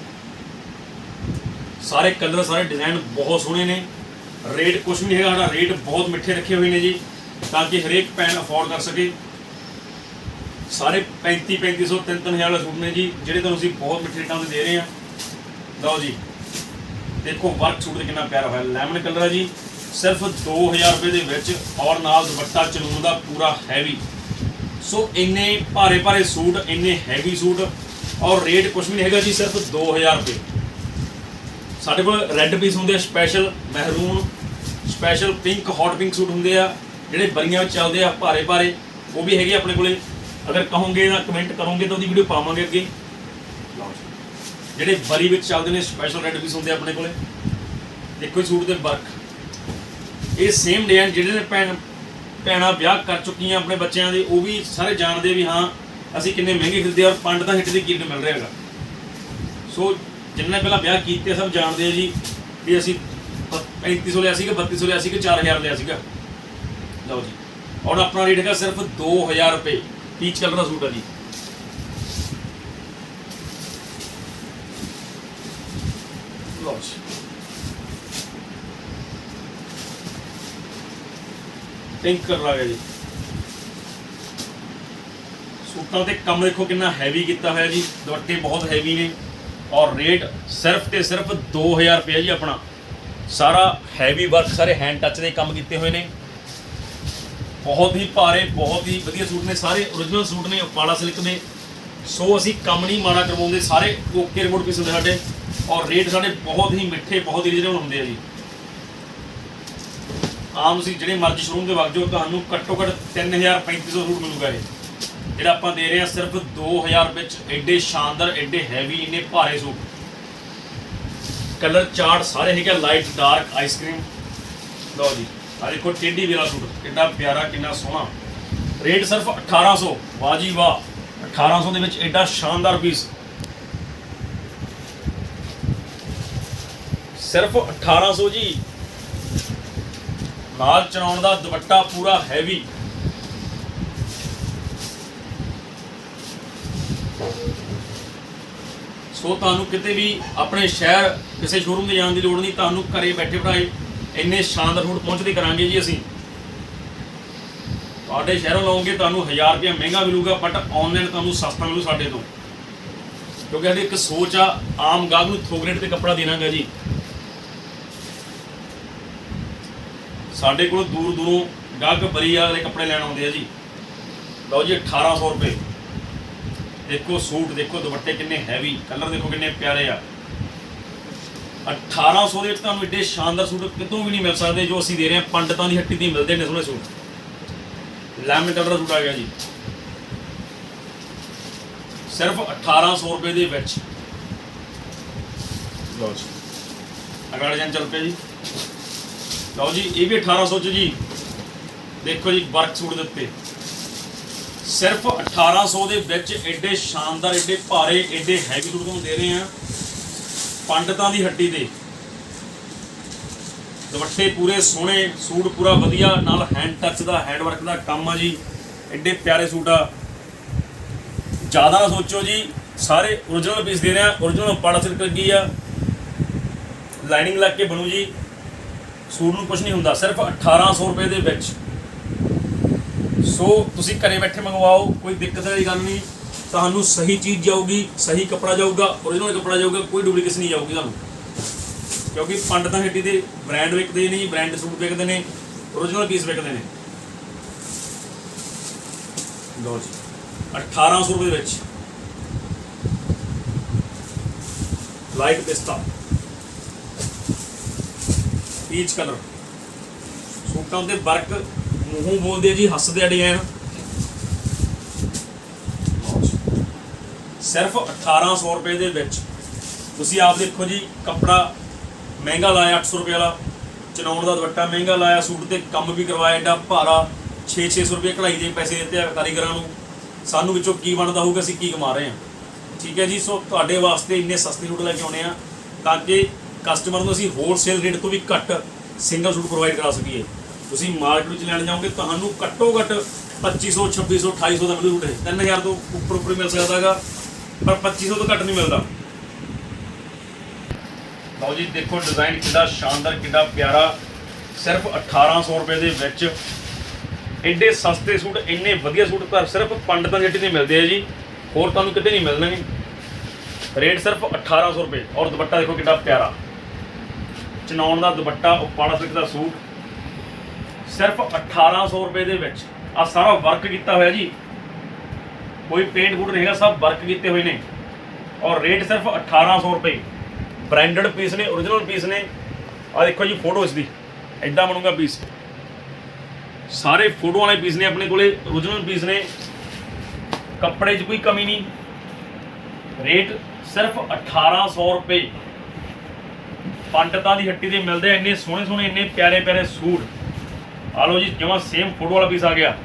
सारे कलर, सारे डिजाइन बहुत सोहने ने। रेट कुछ भी नहीं है, रेट बहुत मिठे रखे हुए हैं जी, ताकि हरेक भैन अफोर्ड कर सके। सारे 3500 3-3000 वाले सूट ने जी, ਜਿਹੜੇ ਤੁਹਾਨੂੰ ਅਸੀਂ बहुत मिठे रेटां ते दे रहे हैं। लो जी, देखो वर्क सूट कितना प्यारा है, लैमन कलर है जी, सिर्फ 2000 रुपये के विच। और नाल दुपट्टा चनून का पूरा हैवी। सो इन्ने भारे भारे सूट, इन्ने हैवी सूट, और रेट कुछ भी नहीं है जी, सिर्फ 2000 रुपये। साढ़े कोल रैड पीस होंगे special, maroon special, pink hot pink suit होंगे आ, ਜਿਹੜੇ ਬਰੀਆਂ ਵਿੱਚ ਚੱਲਦੇ ਆ ਭਾਰੇ ਭਾਰੇ, ਉਹ ਵੀ ਹੈਗੇ ਆਪਣੇ ਕੋਲੇ। अगर कहोगे ना कमेंट करोगे तो वीडियो पावांगे अगे। ਜਿਹੜੇ ਬਰੀ ਵਿੱਚ ਚੱਲਦੇ ਨੇ ਸਪੈਸ਼ਲ ਰੈੱਡ ਪੀਸ ਹੁੰਦੇ ਆਪਣੇ ਕੋਲੇ। ਦੇਖੋ ਜੀ ਸੂਟ ਦੇ ਵਰਕ, ਇਹ ਸੇਮ ਡਿਜ਼ਾਈਨ ਜਿਹੜੇ ਨੇ ਭੈਣਾਂ ਵਿਆਹ ਕਰ ਚੁੱਕੀਆਂ ਆਪਣੇ ਬੱਚਿਆਂ ਦੇ, ਉਹ ਵੀ ਸਾਰੇ ਜਾਣਦੇ ਵੀ ਹਾਂ ਅਸੀਂ ਕਿੰਨੇ ਮਹਿੰਗੇ ਖਰੀਦੇ ਔਰ ਪੰਡਤਾਂ ਹਿੱਟ ਦੀ ਕੀਮਤ ਮਿਲ ਰਿਹਾ ਹੈਗਾ। ਸੋ ਜਿੰਨੇ ਪਹਿਲਾਂ ਵਿਆਹ ਕੀਤੇ ਸਭ ਜਾਣਦੇ ਆ ਜੀ ਵੀ ਅਸੀਂ 3500 ਲਿਆ ਸੀਗਾ, 3200 ਲਿਆ ਸੀਗਾ, 4000 ਲਿਆ ਸੀਗਾ। ਲਓ ਜੀ, ਔਰ ਆਪਣਾ ਰੇਟ ਹੈਗਾ ਸਿਰਫ 2000 ਰੁਪਏ। ਪੀਚ ਕਲਰ ਦਾ ਸੂਟ ਹੈ ਜੀ। ਲਓ ਜੀ, ਪਿੰਕ ਕਲਰ ਆ ਗਿਆ ਜੀ। ਸੂਟਾਂ ਤੇ ਕੰਮ ਦੇਖੋ ਕਿੰਨਾ ਹੈਵੀ ਕੀਤਾ ਹੋਇਆ ਜੀ, ਦੁਪੱਟੇ ਬਹੁਤ ਹੈਵੀ ਨੇ ਔਰ ਰੇਟ ਸਿਰਫ ਤੇ ਸਿਰਫ 2000 ਰੁਪਏ ਜੀ। ਆਪਣਾ ਸਾਰਾ ਹੈਵੀ ਵਰਕ, ਸਾਰੇ ਹੈਂਡ ਟੱਚ ਦੇ ਕੰਮ ਕੀਤੇ ਹੋਏ ਨੇ। ਬਹੁਤ ਹੀ ਭਾਰੇ, ਬਹੁਤ ਹੀ ਵਧੀਆ ਸੂਟ ਨੇ, ਸਾਰੇ ਓਰੀਜਨਲ ਸੂਟ ਨੇ, ਉਪਾਲਾ ਸਿਲਕ ਦੇ। ਸੋ ਅਸੀਂ ਕੰਮ ਨਹੀਂ ਮਾੜਾ ਕਰਵਾਉਂਦੇ, ਸਾਰੇ ਓਕੇ ਰਿਪੋਰਟ ਪੀਸ ਹੁੰਦੇ ਸਾਡੇ ਔਰ ਰੇਟ ਸਾਡੇ ਬਹੁਤ ਹੀ ਮਿੱਠੇ, ਬਹੁਤ ਹੀ ਰੀਜ਼ਨੇਬਲ ਹੁੰਦੇ ਆ ਜੀ। ਆਮ ਤੁਸੀਂ ਜਿਹੜੇ ਮਰਜ਼ੀ ਸ਼ੋਰੂਮ ਦੇ ਵਗ ਜਾਓ, ਤੁਹਾਨੂੰ ਘੱਟੋ ਘੱਟ 3000-3500 ਸੂਟ ਮਿਲੂਗਾ। ਇਹ ਜਿਹੜਾ ਆਪਾਂ ਦੇ ਰਹੇ ਹਾਂ ਸਿਰਫ 2000 ਵਿੱਚ, ਐਡੇ ਸ਼ਾਨਦਾਰ, ਐਡੇ ਹੈਵੀ, ਇੰਨੇ ਭਾਰੇ ਸੂਟ। ਕਲਰ ਚਾਰਟ ਸਾਰੇ ਹੈਗੇ ਲਾਈਟ, ਡਾਰਕ, ਆਈਸਕ੍ਰੀਮ। ਲਓ ਜੀ, ਆ ਦੇਖੋ ਟੇਢੀ ਵਾਲਾ ਸੂਟ ਕਿੰਨਾ ਪਿਆਰਾ, ਕਿੰਨਾ ਸੋਹਣਾ। ਰੇਟ ਸਿਰਫ 1800। ਵਾਹ ਜੀ ਵਾਹ, 1800 ਦੇ ਵਿੱਚ ਐਡਾ ਸ਼ਾਨਦਾਰ ਪੀਸ, ਸਿਰਫ 1800 ਜੀ। ਨਾਲ ਚਨਾਉਣ ਦਾ ਦੁਪੱਟਾ ਪੂਰਾ ਹੈਵੀ। ਸੋ ਤੁਹਾਨੂੰ ਕਿਤੇ ਵੀ ਆਪਣੇ ਸ਼ਹਿਰ ਕਿਸੇ ਸ਼ੋਰੂਮ ਤੇ ਜਾਣ ਦੀ ਲੋੜ ਨਹੀਂ, ਤੁਹਾਨੂੰ ਘਰੇ ਬੈਠੇ ਬਿਠਾਏ ਇੰਨੇ ਸ਼ਾਨਦਾਰ ਸੂਟ ਪਹੁੰਚਦੇ ਕਰਾਂਗੇ ਜੀ ਅਸੀਂ। ਤੁਹਾਡੇ ਸ਼ਹਿਰੋਂ ਲਓਗੇ ਤੁਹਾਨੂੰ 1000 ਰੁਪਏ ਮਹਿੰਗਾ ਮਿਲੂਗਾ, ਬਟ ਆਨਲਾਈਨ ਤੁਹਾਨੂੰ ਸਸਤਾ ਮਿਲੂ ਸਾਡੇ ਤੋਂ, ਕਿਉਂਕਿ ਸਾਡੀ ਇੱਕ ਸੋਚ ਆ ਆਮ ਗਾਹਕ ਨੂੰ ਥੋਕ ਰੇਟ ਤੇ ਕੱਪੜਾ ਦੇਣਾਗਾ ਜੀ। ਸਾਡੇ ਕੋਲ ਦੂਰ ਦੂਰੋਂ ਗਾਹਕ ਬਰੀ ਵਾਲੇ ਕੱਪੜੇ ਲੈਣ ਆਉਂਦੇ ਆ ਜੀ। ਲਓ ਜੀ, 1800 ਰੁਪਏ। ਦੇਖੋ ਸੂਟ, ਦੇਖੋ ਦੁਪੱਟੇ ਕਿੰਨੇ ਹੈਵੀ, ਕਲਰ ਦੇਖੋ ਕਿੰਨੇ ਪਿਆਰੇ ਆ। 1800 ਦੇ ਵਿੱਚ ਤੁਹਾਨੂੰ ਏਡੇ ਸ਼ਾਨਦਾਰ ਸੂਟ ਕਿਤੋਂ ਵੀ ਨਹੀਂ ਮਿਲ ਸਕਦੇ ਜੋ ਅਸੀਂ ਦੇ ਰਹੇ ਹਾਂ। ਪੰਡਤਾਂ ਦੀ ਹੱਟੀ ਦੀ ਮਿਲਦੇ ਨੇ ਸੋਹਣੇ ਸੂਟ। ਲੈਮਨ ਕਲਰ ਦਾ ਸੂਟ ਆ ਗਿਆ ਜੀ, ਸਿਰਫ 1800 ਰੁਪਏ ਦੇ ਵਿੱਚ। ਲਓ ਜੀ, ਅਗਲਾ ਡਿਜ਼ਾਈਨ ਚੱਲ ਪਿਆ ਜੀ। ਲਓ ਜੀ, ਇਹ ਵੀ 1800 ਚ ਜੀ। ਦੇਖੋ ਜੀ ਵਰਕ ਸੂਟ ਦੇ ਉੱਤੇ ਸਿਰਫ 1800 ਦੇ ਵਿੱਚ ਐਡੇ ਸ਼ਾਨਦਾਰ, ਐਡੇ ਭਾਰੇ, ਐਡੇ ਹੈਵੀ ਸੂਟ ਤੁਹਾਨੂੰ ਦੇ ਰਹੇ ਹਾਂ ਪੰਡਤਾਂ ਦੀ ਹੱਟੀ ਦੇ। ਦੁਪੱਟੇ ਪੂਰੇ ਸੋਹਣੇ, ਸੂਟ ਪੂਰਾ ਵਧੀਆ, ਨਾਲ ਹੈਂਡ ਟੱਚ ਦਾ, ਹੈਂਡ ਵਰਕ ਦਾ ਕੰਮ ਆ ਜੀ। ਐਡੇ ਪਿਆਰੇ ਸੂਟ ਆ। ਜ਼ਿਆਦਾ ਨਾ ਸੋਚੋ ਜੀ, ਸਾਰੇ ਓਰੀਜਨਲ ਪੀਸ ਦੇ ਰਹੇ ਆ। ਓਰੀਜਨਲ ਉਪਾੜਾ ਸਿਲਕ ਲੱਗੀ ਆ, ਲਾਈਨਿੰਗ ਲੱਗ ਕੇ ਬਣੂ ਜੀ। ਸੂਟ ਨੂੰ ਕੁਝ ਨਹੀਂ ਹੁੰਦਾ, ਸਿਰਫ 1800 ਰੁਪਏ ਦੇ ਵਿੱਚ। ਸੋ ਤੁਸੀਂ ਘਰੇ ਬੈਠੇ ਮੰਗਵਾਓ, ਕੋਈ ਦਿੱਕਤ ਵਾਲੀ ਗੱਲ ਨਹੀਂ। ਤੁਹਾਨੂੰ ਸਹੀ ਚੀਜ਼ ਜਾਊਗੀ, ਸਹੀ ਕੱਪੜਾ ਜਾਊਗਾ, ਓਰੀਜਨਲ ਕੱਪੜਾ ਜਾਊਗਾ, ਕੋਈ ਡੁਪਲੀਕੇਟ ਨਹੀਂ ਜਾਊਗੀ ਤੁਹਾਨੂੰ। ਕਿਉਂਕਿ ਪੰਡਤਾਂ ਹੱਟੀ ਦੇ ਬ੍ਰਾਂਡ ਵਿਕਦੇ ਨਹੀਂ, ਬ੍ਰਾਂਡ ਸੂਟ ਵਿਕਦੇ ਨੇ, ਓਰੀਜਨਲ ਪੀਸ ਵਿਕਦੇ ਨੇ। ਲਓ ਜੀ, 1800 ਰੁਪਏ ਦੇ ਵਿੱਚ ਲਾਈਟ ਪਿਸਤਾ, ਪੀਚ ਕਲਰ। ਸੂਟਾਂ ਦੇ ਵਰਕ ਮੂੰਹੋਂ ਬੋਲਦੇ ਆ ਜੀ, ਹੱਸਦੇ ਆ ਡਿਜ਼ਾਈਨ। ਸਿਰਫ 1800 ਰੁਪਏ ਦੇ ਵਿੱਚ। ਤੁਸੀਂ ਆਪ ਦੇਖੋ ਜੀ, ਕੱਪੜਾ ਮਹਿੰਗਾ ਲਾਇਆ 800 ਰੁਪਏ ਵਾਲਾ, ਚਨਾਉਣ ਦਾ ਦੁਪੱਟਾ ਮਹਿੰਗਾ ਲਾਇਆ, ਸੂਟ ਤੇ ਕੰਮ ਵੀ ਕਰਵਾਇਆ ਐਡਾ ਭਾਰਾ, 600 ਰੁਪਏ ਕਢਾਈ ਦੇ ਪੈਸੇ ਦਿੱਤੇ ਆ ਕਾਰੀਗਰਾਂ ਨੂੰ। ਸਾਨੂੰ ਵਿੱਚੋਂ ਕੀ ਬਣਦਾ ਹੋਊਗਾ, ਅਸੀਂ ਕੀ ਕਮਾ ਰਹੇ ਹਾਂ। ਠੀਕ ਹੈ ਜੀ। ਸੋ ਤੁਹਾਡੇ ਵਾਸਤੇ ਇੰਨੇ ਸਸਤੇ ਸੂਟ ਲੈ ਕੇ ਆਉਣੇ ਆ ਤਾਂ ਕਿ ਕਸਟਮਰ ਨੂੰ ਅਸੀਂ ਹੋਲਸੇਲ ਰੇਟ ਤੋਂ ਵੀ ਘੱਟ ਸਿੰਗਲ ਸੂਟ ਪ੍ਰੋਵਾਈਡ ਕਰਾ ਸਕੀਏ। ਤੁਸੀਂ ਮਾਰਕੀਟ ਵਿੱਚ ਲੈਣ ਜਾਓਗੇ ਤੁਹਾਨੂੰ ਘੱਟੋ ਘੱਟ 2500, 2600, 2800 ਦਾ ਮਿਲੂ ਸੂਟ। 3000 ਤੋਂ ਉੱਪਰ ਮਿਲ ਸਕਦਾ ਹੈਗਾ, ਪਰ 2500 ਤੋਂ ਘੱਟ ਨਹੀਂ ਮਿਲਦਾ। ਲਓ ਜੀ, ਦੇਖੋ ਡਿਜ਼ਾਈਨ ਕਿੰਨਾ ਸ਼ਾਨਦਾਰ, ਕਿੰਨਾ ਪਿਆਰਾ। ਸਿਰਫ 1800 ਰੁਪਏ ਦੇ ਵਿੱਚ ਐਡੇ ਸਸਤੇ ਸੂਟ, ਇੰਨੇ ਵਧੀਆ ਸੂਟ ਪਰ ਸਿਰਫ ਪੰਡਤਾਂ ਦੀ ਹੱਟੀ ਤੇ ਮਿਲਦੇ ਆ ਜੀ, ਹੋਰ ਤੁਹਾਨੂੰ ਕਿਤੇ ਨਹੀਂ ਮਿਲਣਗੇ। ਰੇਟ ਸਿਰਫ 1800 ਰੁਪਏ। ਔਰ ਦੁਪੱਟਾ ਦੇਖੋ ਕਿੰਨਾ ਪਿਆਰਾ, ਚਨਾਉਣ ਦਾ ਦੁਪੱਟਾ, ਉਪਾੜਾ ਸਿਲਕ ਦਾ ਸੂਟ, ਸਿਰਫ 1800 ਰੁਪਏ ਦੇ ਵਿੱਚ। ਆ ਸਾਰਾ ਵਰਕ ਕੀਤਾ ਹੋਇਆ ਜੀ, ਕੋਈ ਪੇਂਟ ਫੂਟ ਨਹੀਂ ਹੈਗਾ, ਸਭ ਵਰਕ ਕੀਤੇ ਹੋਏ ਨੇ। ਔਰ ਰੇਟ ਸਿਰਫ 1800 ਰੁਪਏ। ਬ੍ਰਾਂਡਡ ਪੀਸ ਨੇ, ਓਰੀਜਨਲ ਪੀਸ ਨੇ। ਆ ਦੇਖੋ ਜੀ ਫੋਟੋ ਇਸ ਦੀ, ਐਡਾ ਬਣੂਗਾ ਪੀਸ। ਸਾਰੇ ਫੋਟੋ ਵਾਲੇ ਪੀਸ ਨੇ ਆਪਣੇ ਕੋਲੇ, ਓਰੀਜਨਲ ਪੀਸ ਨੇ, ਕੱਪੜੇ 'ਚ ਕੋਈ ਕਮੀ ਨਹੀਂ। ਰੇਟ ਸਿਰਫ 1800 ਰੁਪਏ ਪੰਡਤਾਂ ਦੀ ਹੱਟੀ ਤੇ ਮਿਲਦੇ ਆ। ਇੰਨੇ ਸੋਹਣੇ ਸੋਹਣੇ ਇੰਨੇ ਪਿਆਰੇ ਪਿਆਰੇ ਸੂਟ। ਆ ਲਓ ਜੀ, ਜਮਾਂ ਸੇਮ ਫੋਟੋ ਵਾਲਾ ਪੀਸ ਆ ਗਿਆ।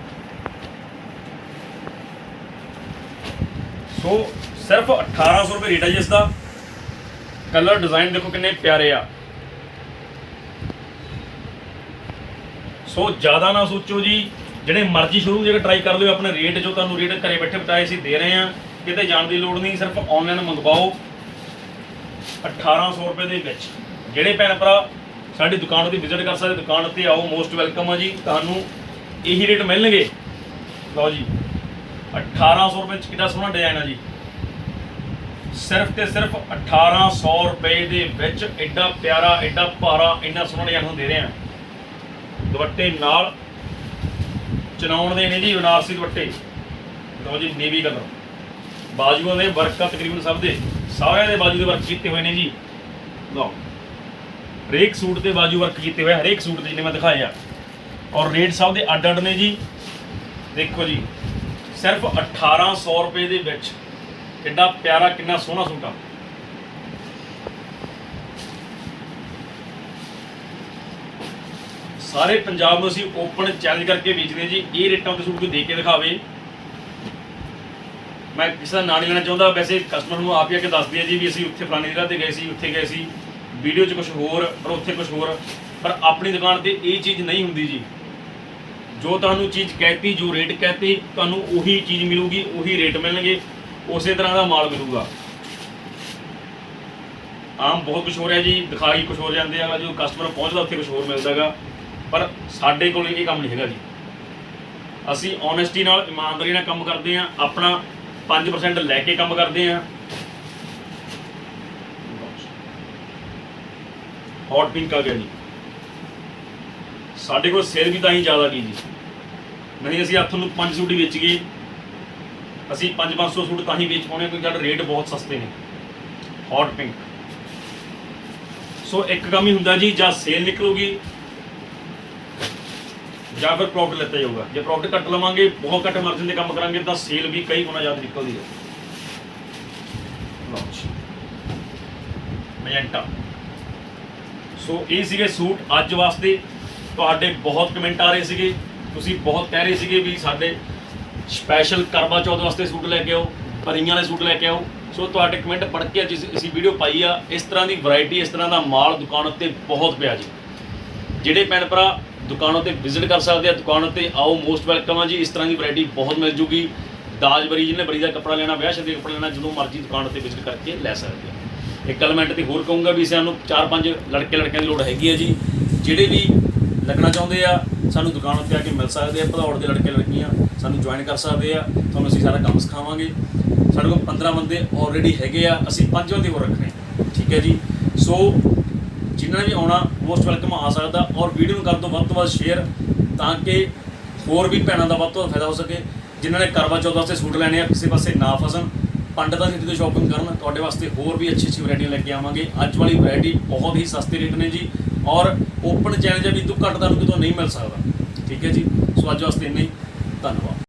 ਸੋ ਸਿਰਫ 1800 ਰੁਪਏ ਰੇਟ ਹੈ ਜੀ ਇਸ ਦਾ। ਕਲਰ ਡਿਜ਼ਾਈਨ ਦੇਖੋ ਕਿੰਨੇ ਪਿਆਰੇ ਆ। ਸੋ ਜ਼ਿਆਦਾ ਨਾ ਸੋਚੋ ਜੀ, ਜਿਹੜੇ ਮਰਜ਼ੀ ਸ਼ੁਰੂ ਜਿਹੜੇ ਟਰਾਈ ਕਰ ਲਿਓ। ਆਪਣੇ ਰੇਟ ਜੋ ਤੁਹਾਨੂੰ ਰੇਟ ਘਰੇ ਬੈਠੇ ਬਿਠਾਏ ਅਸੀਂ ਦੇ ਰਹੇ ਹਾਂ, ਕਿਤੇ ਜਾਣ ਦੀ ਲੋੜ ਨਹੀਂ। ਸਿਰਫ ਆਨਲਾਈਨ ਮੰਗਵਾਓ 1800 ਰੁਪਏ ਦੇ ਵਿੱਚ। ਜਿਹੜੇ ਭੈਣ ਭਰਾ ਸਾਡੀ ਦੁਕਾਨ 'ਤੇ ਵਿਜ਼ਿਟ ਕਰ ਸਕਦੇ, ਦੁਕਾਨ 'ਤੇ ਆਓ, ਮੋਸਟ ਵੈਲਕਮ ਆ ਜੀ। ਤੁਹਾਨੂੰ ਇਹੀ ਰੇਟ ਮਿਲਣਗੇ। ਲਓ ਜੀ, 1800 ਰੁਪਏ 'ਚ ਕਿੰਨਾ ਸੋਹਣਾ ਡਿਜ਼ਾਈਨ ਆ ਜੀ। ਸਿਰਫ ਤੇ ਸਿਰਫ 1800 ਰੁਪਏ ਦੇ ਵਿੱਚ ਐਡਾ ਪਿਆਰਾ, ਐਡਾ ਭਾਰਾ, ਇੰਨਾ ਸੋਹਣਾ ਡਿਜ਼ਾਈਨ ਤੁਹਾਨੂੰ ਦੇ ਰਹੇ ਹਾਂ। ਦੁਪੱਟੇ ਨਾਲ ਚਨਾਉਣ ਦੇ ਨੇ ਜੀ, ਬਨਾਰਸੀ ਦੁਪੱਟੇ। ਲਓ ਜੀ, ਨੇਵੀ ਕਲਰ। ਬਾਜੂਆਂ ਦੇ ਵਰਕ ਆ ਤਕਰੀਬਨ ਸਭ ਦੇ, ਸਾਰਿਆਂ ਦੇ ਬਾਜੂ ਦੇ ਵਰਕ ਕੀਤੇ ਹੋਏ ਨੇ ਜੀ। ਲਓ, ਹਰੇਕ ਸੂਟ ਤੇ ਬਾਜੂ ਵਰਕ ਕੀਤੇ ਹੋਏ, ਹਰੇਕ ਸੂਟ ਤੇ ਜਿੰਨੇ ਮੈਂ ਦਿਖਾਏ ਆ। ਔਰ ਰੇਟ ਸਭ ਦੇ ਅੱਡ ਅੱਡ ਨੇ ਜੀ। ਦੇਖੋ ਜੀ, ਸਿਰਫ 1800 ਰੁਪਏ ਦੇ ਵਿੱਚ ਕਿੰਨਾ ਪਿਆਰਾ, ਕਿੰਨਾ ਸੋਹਣਾ ਸੂਟ ਆ। ਸਾਰੇ ਪੰਜਾਬ ਨੂੰ ਅਸੀਂ ਓਪਨ ਚੈਲੰਜ ਕਰਕੇ ਵੇਚਦੇ ਜੀ। ਇਹ ਰੇਟਾਂ ਤੇ ਸੂਟ ਕੋਈ ਦੇ ਕੇ ਦਿਖਾਵੇ। ਮੈਂ ਕਿਸੇ ਦਾ ਨਾਂ ਨਹੀਂ ਲੈਣਾ ਚਾਹੁੰਦਾ, ਵੈਸੇ ਕਸਟਮਰ ਨੂੰ ਆਪ ਹੀ ਆ ਕੇ ਦੱਸਦੇ ਆ ਜੀ ਵੀ ਅਸੀਂ ਉੱਥੇ ਫਲਾਣੀ ਜਗ੍ਹਾ ਤੇ ਗਏ ਸੀ, ਉੱਥੇ ਗਏ ਸੀ, ਵੀਡੀਓ 'ਚ ਕੁਝ ਹੋਰ ਪਰ ਉੱਥੇ ਕੁਝ ਹੋਰ। ਪਰ ਆਪਣੀ ਦੁਕਾਨ ਤੇ ਇਹ ਚੀਜ਼ ਨਹੀਂ ਹੁੰਦੀ ਜੀ। ਜੋ ਤੁਹਾਨੂੰ ਚੀਜ਼ ਕਹਿਤੀ, ਜੋ ਰੇਟ ਕਹਿਤੀ, ਤੁਹਾਨੂੰ ਉਹੀ ਚੀਜ਼ ਮਿਲੂਗੀ, ਉਹੀ ਰੇਟ ਮਿਲਣਗੇ, ਉਸੇ ਤਰ੍ਹਾਂ ਦਾ ਮਾਲ ਮਿਲੂਗਾ। ਆਮ ਬਹੁਤ ਕੁਝ ਹੋ ਰਿਹਾ ਜੀ, ਦਿਖਾਈ ਕੁਝ ਹੋ ਜਾਂਦੇ ਆ, ਜੋ ਕਸਟਮਰ ਪਹੁੰਚਦਾ ਉੱਥੇ ਕੁਝ ਹੋਰ ਮਿਲਦਾ ਗਾ। ਪਰ ਸਾਡੇ ਕੋਲ ਇਹ ਕੰਮ ਨਹੀਂ ਹੈਗਾ ਜੀ। ਅਸੀਂ ਓਨੈਸਟੀ ਨਾਲ, ਇਮਾਨਦਾਰੀ ਨਾਲ ਕੰਮ ਕਰਦੇ ਹਾਂ। ਆਪਣਾ 5% ਲੈ ਕੇ ਕੰਮ ਕਰਦੇ ਹਾਂ। ਹੌਟ ਪਿੰਕ ਆ ਗਿਆ ਜੀ। ਸਾਡੇ ਕੋਲ ਸੇਲ ਵੀ ਤਾਂ ਹੀ ਜ਼ਿਆਦਾ ਗਈ ਜੀ, ਨਹੀਂ ਅਸੀਂ ਹੱਥ ਨੂੰ 5 ਸੂਟ ਹੀ ਵੇਚ ਗਏ। ਅਸੀਂ 500 ਸੂਟ ਤਾਂ ਹੀ ਵੇਚ ਪਾਉਣੇ ਕਿਉਂਕਿ ਸਾਡੇ ਰੇਟ ਬਹੁਤ ਸਸਤੇ ਨੇ। Hot pink. ਸੋ ਇੱਕ ਕੰਮ ਹੀ ਹੁੰਦਾ ਜੀ, ਜਾਂ ਸੇਲ ਨਿਕਲੂਗੀ ਜਾਂ ਫਿਰ ਪ੍ਰੋਫਿਟ ਲੈਤਾ ਜਾਊਗਾ। ਜੇ ਪ੍ਰੋਫਿਟ ਘੱਟ ਲਵਾਂਗੇ, ਬਹੁਤ ਘੱਟ ਮਾਰਜਨ ਦੇ ਕੰਮ ਕਰਾਂਗੇ, ਤਾਂ ਸੇਲ ਵੀ ਕਈ ਗੁਣਾ ਜ਼ਿਆਦਾ ਨਿਕਲਦੀ ਹੈ। ਮੈਜੈਂਟਾ। ਸੋ ਇਹ ਸੀਗੇ ਸੂਟ ਅੱਜ ਵਾਸਤੇ। ਤੁਹਾਡੇ ਬਹੁਤ ਕਮੈਂਟ ਆ ਰਹੇ ਸੀਗੇ, ਤੁਸੀਂ ਬਹੁਤ ਕਹਿ ਰਹੇ ਸੀਗੇ ਵੀ ਸਾਡੇ ਸਪੈਸ਼ਲ ਕਰਵਾ ਚੌਥ ਵਾਸਤੇ ਸੂਟ ਲੈ ਕੇ ਆਓ, ਪਰੀਆਂ ਵਾਲੇ ਸੂਟ ਲੈ ਕੇ ਆਓ। ਸੋ ਤੁਹਾਡੇ ਕਮੈਂਟ ਪੜ੍ਹ ਕੇ ਅੱਜ ਅਸੀਂ ਵੀਡੀਓ ਪਾਈ ਆ। ਇਸ ਤਰ੍ਹਾਂ ਦੀ ਵੈਰਾਈਟੀ, ਇਸ ਤਰ੍ਹਾਂ ਦਾ ਮਾਲ ਦੁਕਾਨ ਉੱਤੇ ਬਹੁਤ ਪਿਆ ਜੀ। ਜਿਹੜੇ ਭੈਣ ਭਰਾ ਦੁਕਾਨ ਉੱਤੇ ਵਿਜ਼ਿਟ ਕਰ ਸਕਦੇ ਆ, ਦੁਕਾਨ ਉੱਤੇ ਆਓ, ਮੋਸਟ ਵੈਲਕਮ ਆ ਜੀ। ਇਸ ਤਰ੍ਹਾਂ ਦੀ ਵੈਰਾਈਟੀ ਬਹੁਤ ਮਿਲ ਜੂਗੀ। ਦਾਜ ਬਰੀ, ਜਿਹਨੇ ਬਰੀ ਦਾ ਕੱਪੜਾ ਲੈਣਾ, ਵਿਆਹ ਸ਼ਾਦੀ ਦਾ ਕੱਪੜਾ ਲੈਣਾ, ਜਦੋਂ ਮਰਜ਼ੀ ਦੁਕਾਨ ਉੱਤੇ ਵਿਜ਼ਿਟ ਕਰਕੇ ਲੈ ਸਕਦੇ ਆ। ਇੱਕ ਐਲੀਮੈਂਟ ਤੇ ਹੋਰ ਕਹੂੰਗਾ ਵੀ ਸਾਨੂੰ 4-5 ਲੜਕਿਆਂ ਦੀ ਲੋੜ ਹੈਗੀ ਆ ਜੀ। ਜਿਹੜੇ ਵੀ ਲੱਗਣਾ ਚਾਹੁੰਦੇ ਆ, ਸਾਨੂੰ ਦੁਕਾਨ ਉੱਤੇ ਆ ਕੇ ਮਿਲ ਸਕਦੇ ਆ। ਭਦੌੜ ਦੇ ਲੜਕੇ ਲੜਕੀਆਂ ਸਾਨੂੰ ਜੁਆਇਨ ਕਰ ਸਕਦੇ ਆ। ਤੁਹਾਨੂੰ ਅਸੀਂ ਸਾਰਾ ਕੰਮ ਸਿਖਾਵਾਂਗੇ। ਸਾਡੇ ਕੋਲ 15 ਬੰਦੇ ਆਲਰੇਡੀ ਹੈਗੇ ਆ, ਅਸੀਂ 5 ਬੰਦੇ ਹੋਰ ਰੱਖਣੇ। ਠੀਕ ਹੈ ਜੀ। ਸੋ ਜਿਨ੍ਹਾਂ ਨੇ ਵੀ ਆਉਣਾ ਮੋਸਟ ਵੈਲਕਮ ਆ ਸਕਦਾ। ਔਰ ਵੀਡੀਓ ਨੂੰ ਕਰ ਦਿਓ ਵੱਧ ਤੋਂ ਵੱਧ ਸ਼ੇਅਰ, ਤਾਂ ਕਿ ਹੋਰ ਵੀ ਭੈਣਾਂ ਦਾ ਵੱਧ ਤੋਂ ਵੱਧ ਫਾਇਦਾ ਹੋ ਸਕੇ। ਜਿਨ੍ਹਾਂ ਨੇ ਕਰਵਾ ਚੌਥ ਵਾਸਤੇ ਸੂਟ ਲੈਣੇ ਆ, ਕਿਸੇ ਪਾਸੇ ਨਾ ਫਸਣ, ਪੰਡਤਾਂ ਦੀ ਹੱਟੀ ਤੋਂ ਸ਼ਾਪਿੰਗ ਕਰਨ। ਤੁਹਾਡੇ ਵਾਸਤੇ ਹੋਰ ਵੀ ਅੱਛੀ ਵੈਰਾਈਟੀਆਂ ਲੈ ਕੇ ਆਵਾਂਗੇ। ਅੱਜ ਵਾਲੀ ਵੈਰਾਈਟੀ ਬਹੁਤ ਹੀ ਸਸਤੇ ਰੇਟ ਨੇ ਜੀ, ਔਰ ਓਪਨ ਚੈਲੰਜ ਹੈ ਵੀ ਤੋਂ ਘੱਟ ਤੁਹਾਨੂੰ ਕਿਤੋਂ ਨਹੀਂ ਮਿਲ ਸਕਦਾ। ਠੀਕ ਹੈ ਜੀ। ਸੋ ਅੱਜ ਵਾਸਤੇ ਇੰਨਾ ਹੀ, ਧੰਨਵਾਦ।